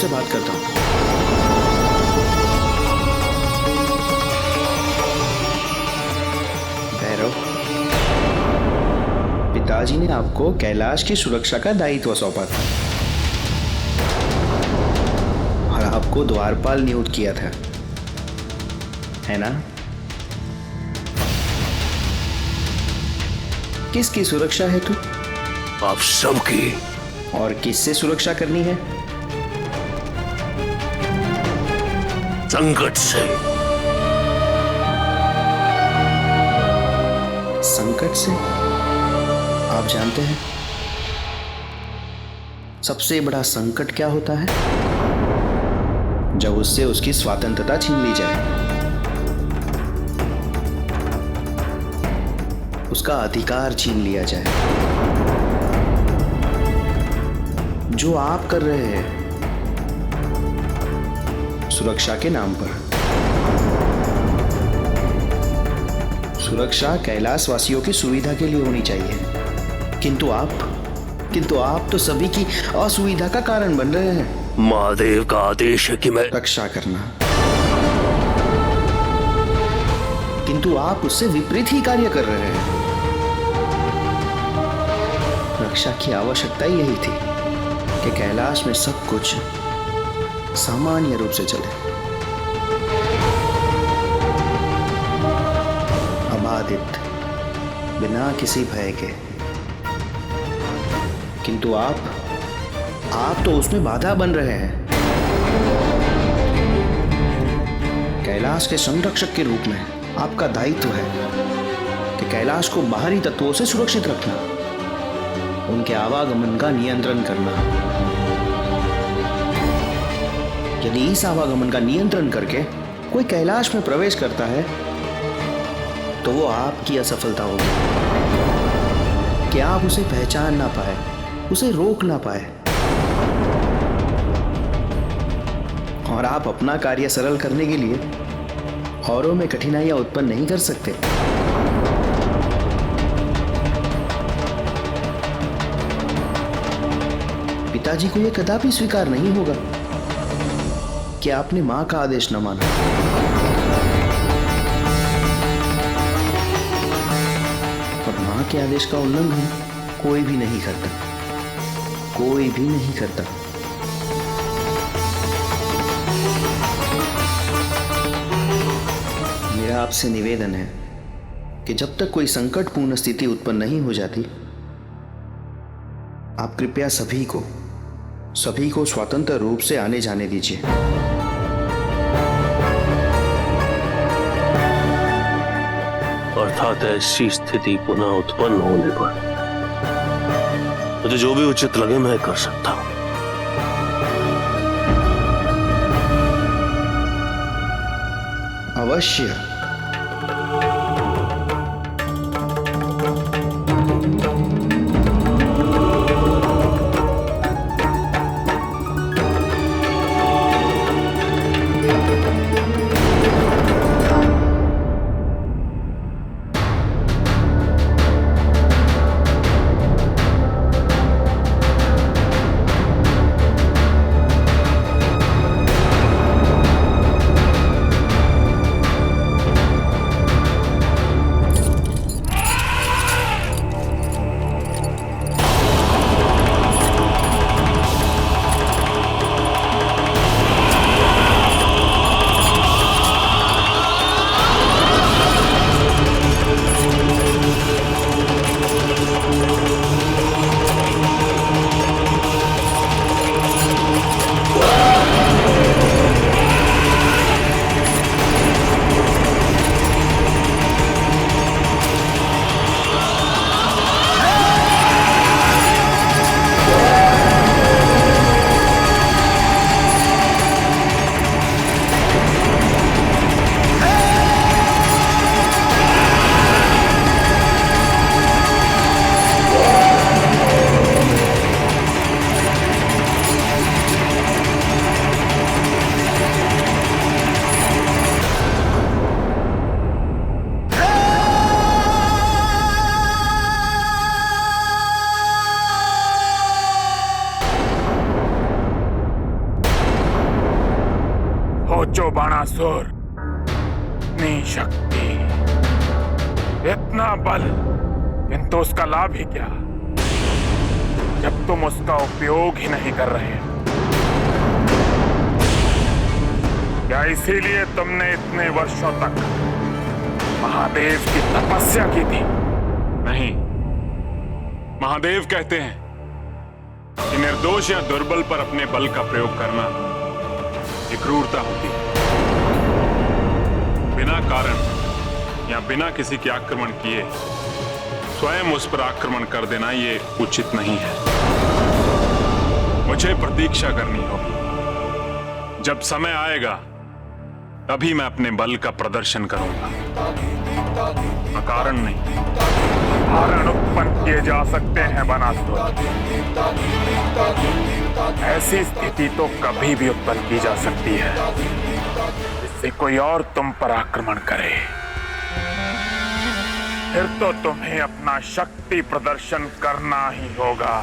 से बात करता हूँ। भैरव, पिताजी ने आपको कैलाश की सुरक्षा का दायित्व सौंपा था और आपको द्वारपाल नियुक्त किया था, है ना? किसकी सुरक्षा है तू? आप सबकी। और किससे सुरक्षा करनी है? संकट से। संकट से? आप जानते हैं सबसे बड़ा संकट क्या होता है? जब उससे उसकी स्वतंत्रता छीन ली जाए, उसका अधिकार छीन लिया जाए। जो आप कर रहे हैं सुरक्षा के नाम पर। सुरक्षा कैलाश वासियों की सुविधा के लिए होनी चाहिए, किंतु आप तो सभी की असुविधा का कारण बन रहे हैं। महादेव का आदेश है कि मैं रक्षा करना, किंतु आप उससे विपरीत ही कार्य कर रहे हैं। रक्षा की आवश्यकता यही थी कि कैलाश में सब कुछ सामान्य रूप से चले, अबाधित, बिना किसी भय के। किंतु आप तो उसमें बाधा बन रहे हैं। कैलाश के संरक्षक के रूप में आपका दायित्व है कि कैलाश को बाहरी तत्वों से सुरक्षित रखना, उनके आवागमन का नियंत्रण करना। यदि इस आवागमन का नियंत्रण करके कोई कैलाश में प्रवेश करता है तो वो आपकी असफलता होगी कि आप उसे पहचान ना पाए, उसे रोक ना पाए, और आप अपना कार्य सरल करने के लिए औरों में कठिनाइयां उत्पन्न नहीं कर सकते। पिताजी को यह कदापि स्वीकार नहीं होगा कि आपने मां का आदेश न माना। और मां के आदेश का उल्लंघन कोई भी नहीं करता, कोई भी नहीं करता। मेरा आपसे निवेदन है कि जब तक कोई संकटपूर्ण स्थिति उत्पन्न नहीं हो जाती, आप कृपया सभी को स्वतंत्र रूप से आने जाने दीजिए। अर्थात ऐसी स्थिति पुनः उत्पन्न होने पर मुझे जो भी उचित लगे मैं कर सकता हूं। अवश्य। सोचो बाणासुर, इतनी शक्ति, इतना बल, किंतु उसका लाभ ही क्या जब तुम उसका उपयोग ही नहीं कर रहे? क्या इसीलिए तुमने इतने वर्षों तक महादेव की तपस्या की थी? नहीं, महादेव कहते हैं कि निर्दोष या दुर्बल पर अपने बल का प्रयोग करना ये क्रूरता होती है। बिना कारण या बिना किसी के आक्रमण किए स्वयं उस पर आक्रमण कर देना ये उचित नहीं है। मुझे प्रतीक्षा करनी होगी। जब समय आएगा तभी मैं अपने बल का प्रदर्शन करूंगा। अकारण नहीं, कारण उत्पन्न किए जा सकते हैं बाणासुर। ऐसी स्थिति तो कभी भी उत्पन्न की जा सकती है जिससे कोई और तुम पर आक्रमण करे। फिर तो तुम्हें अपना शक्ति प्रदर्शन करना ही होगा।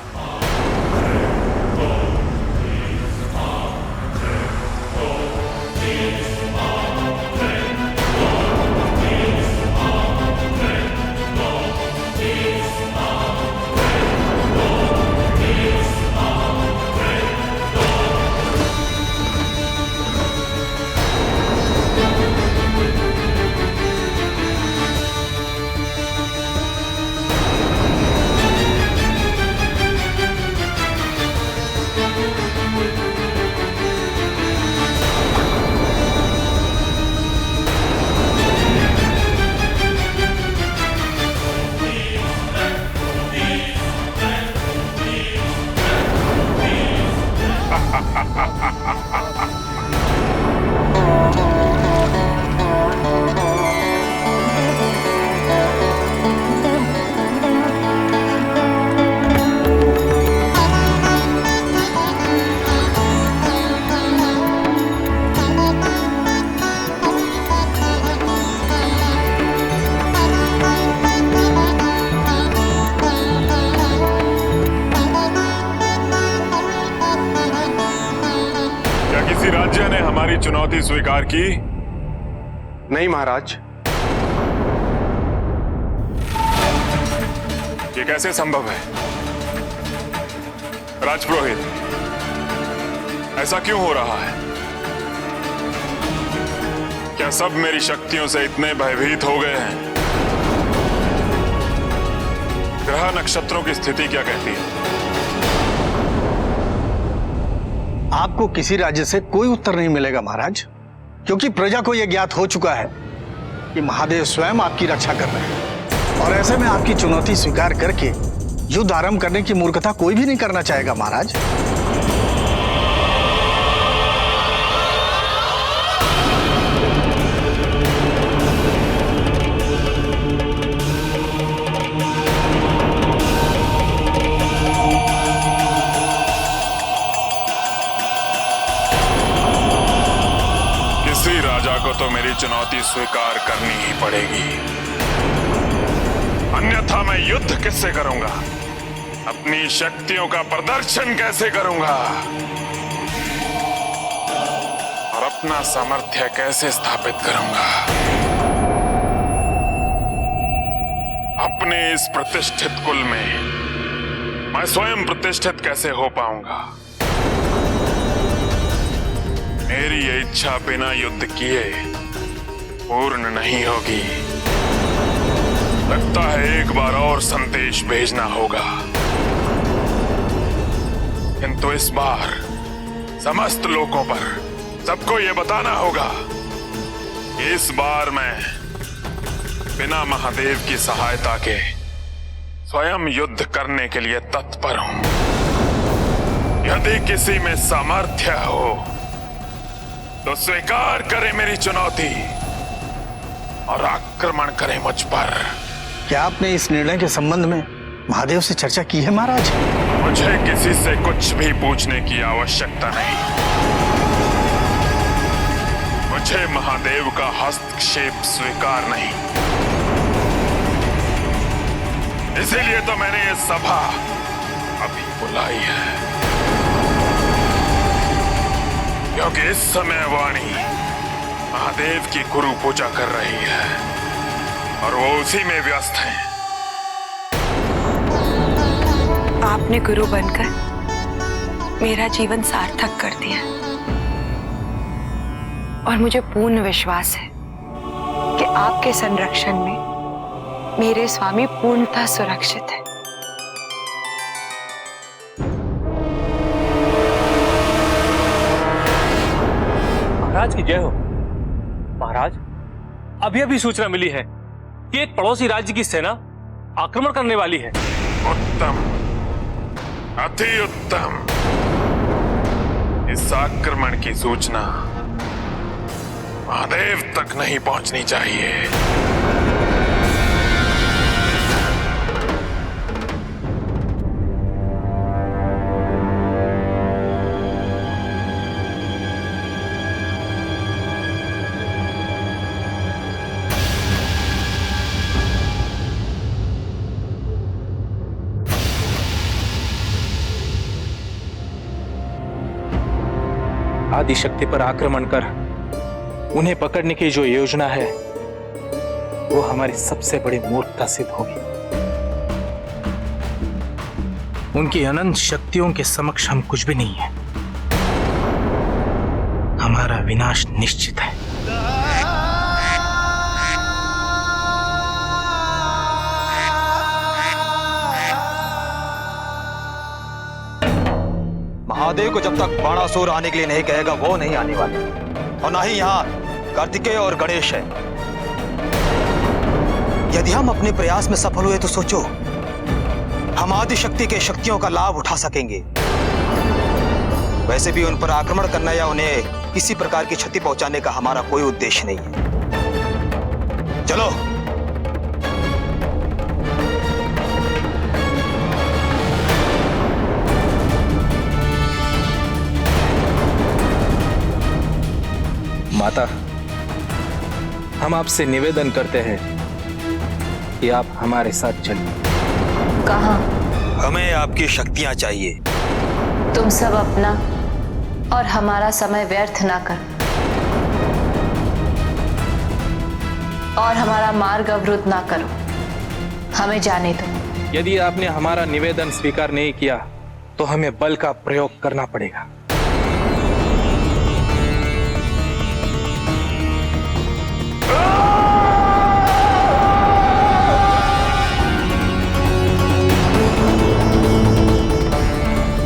राज्य ने हमारी चुनौती स्वीकार की? नहीं महाराज। ये कैसे संभव है? राजपुरोहित, ऐसा क्यों हो रहा है? क्या सब मेरी शक्तियों से इतने भयभीत हो गए हैं? ग्रह नक्षत्रों की स्थिति क्या कहती है? आपको किसी राज्य से कोई उत्तर नहीं मिलेगा महाराज, क्योंकि प्रजा को यह ज्ञात हो चुका है कि महादेव स्वयं आपकी रक्षा कर रहे हैं। और ऐसे में आपकी चुनौती स्वीकार करके युद्ध आरंभ करने की मूर्खता कोई भी नहीं करना चाहेगा महाराज। को तो मेरी चुनौती स्वीकार करनी ही पड़ेगी, अन्यथा मैं युद्ध किससे करूंगा? अपनी शक्तियों का प्रदर्शन कैसे करूंगा? और अपना सामर्थ्य कैसे स्थापित करूंगा? अपने इस प्रतिष्ठित कुल में मैं स्वयं प्रतिष्ठित कैसे हो पाऊंगा? मेरी ये इच्छा बिना युद्ध किए पूर्ण नहीं होगी। लगता है एक बार और संदेश भेजना होगा, किंतु इस बार समस्त लोगों पर सबको ये बताना होगा कि इस बार मैं बिना महादेव की सहायता के स्वयं युद्ध करने के लिए तत्पर हूं। यदि किसी में सामर्थ्य हो तो स्वीकार करे मेरी चुनौती और आक्रमण करे मुझ पर। क्या आपने इस निर्णय के संबंध में महादेव से चर्चा की है महाराज? मुझे किसी से कुछ भी पूछने की आवश्यकता नहीं। मुझे महादेव का हस्तक्षेप स्वीकार नहीं। इसीलिए तो मैंने ये सभा अभी बुलाई है, क्योंकि इस समय वाणी महादेव की गुरु पूजा कर रही है और वो उसी में व्यस्त है। आपने गुरु बनकर मेरा जीवन सार्थक कर दिया और मुझे पूर्ण विश्वास है कि आपके संरक्षण में मेरे स्वामी पूर्णतः सुरक्षित है। महाराज की जय हो। महाराज, अभी अभी सूचना मिली है कि एक पड़ोसी राज्य की सेना आक्रमण करने वाली है। उत्तम, अति उत्तम। इस आक्रमण की सूचना महादेव तक नहीं पहुंचनी चाहिए। आदि शक्ति पर आक्रमण कर उन्हें पकड़ने की जो योजना है वो हमारी सबसे बड़ी मूर्खता सिद्ध होगी। उनकी अनंत शक्तियों के समक्ष हम कुछ भी नहीं है। हमारा विनाश निश्चित है। महादेव को जब तक बाणासुर आने के लिए नहीं कहेगा वो नहीं आने वाले, और ना ही यहाँ कार्तिकेय और गणेश है। यदि हम अपने प्रयास में सफल हुए तो सोचो, हम आदि शक्ति के शक्तियों का लाभ उठा सकेंगे। वैसे भी उन पर आक्रमण करना या उन्हें किसी प्रकार की क्षति पहुंचाने का हमारा कोई उद्देश्य नहीं है। चलो। माता, हम आपसे निवेदन करते हैं कि आप हमारे साथ चलिए। कहाँ? हमें आपकी शक्तियां चाहिए। तुम सब अपना और हमारा समय व्यर्थ ना कर और हमारा मार्ग अवरुद्ध ना करो। हमें जाने दो। यदि आपने हमारा निवेदन स्वीकार नहीं किया तो हमें बल का प्रयोग करना पड़ेगा।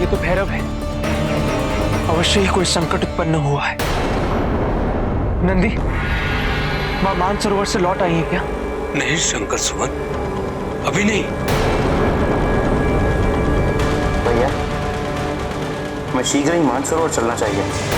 तो भैरव है, अवश्य ही कोई संकट उत्पन्न हुआ है। नंदी, मां मानसरोवर से लौट आई है क्या? नहीं शंकर सुमन, अभी नहीं। भैया, मैं शीघ्र ही मानसरोवर चलना चाहिए।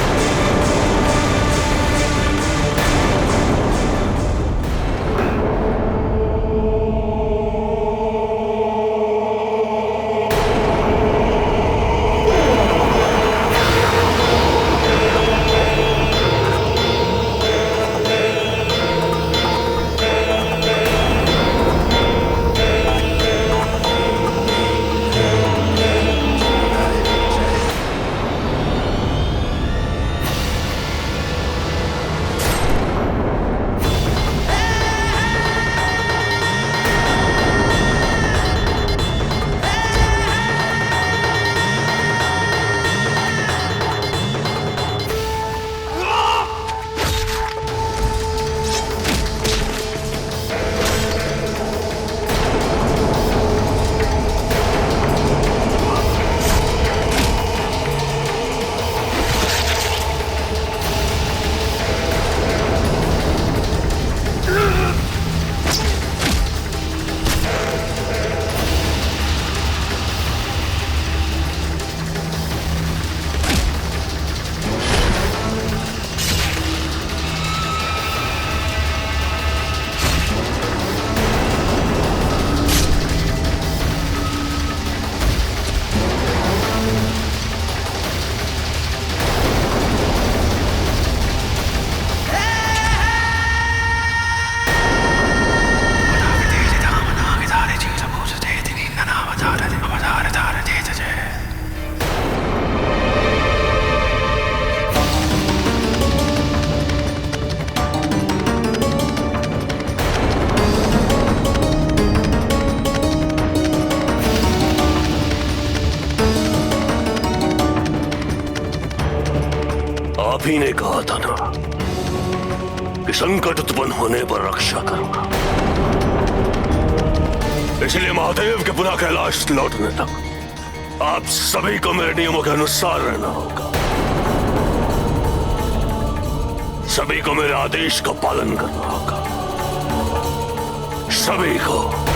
आप ही ने कहा था ना कि संकट उत्पन्न होने पर रक्षा करूंगा। इसलिए महादेव के पुनः कैलाश लौटने तक आप सभी को मेरे नियमों के अनुसार रहना होगा। सभी को मेरे आदेश का पालन करना होगा, सभी को।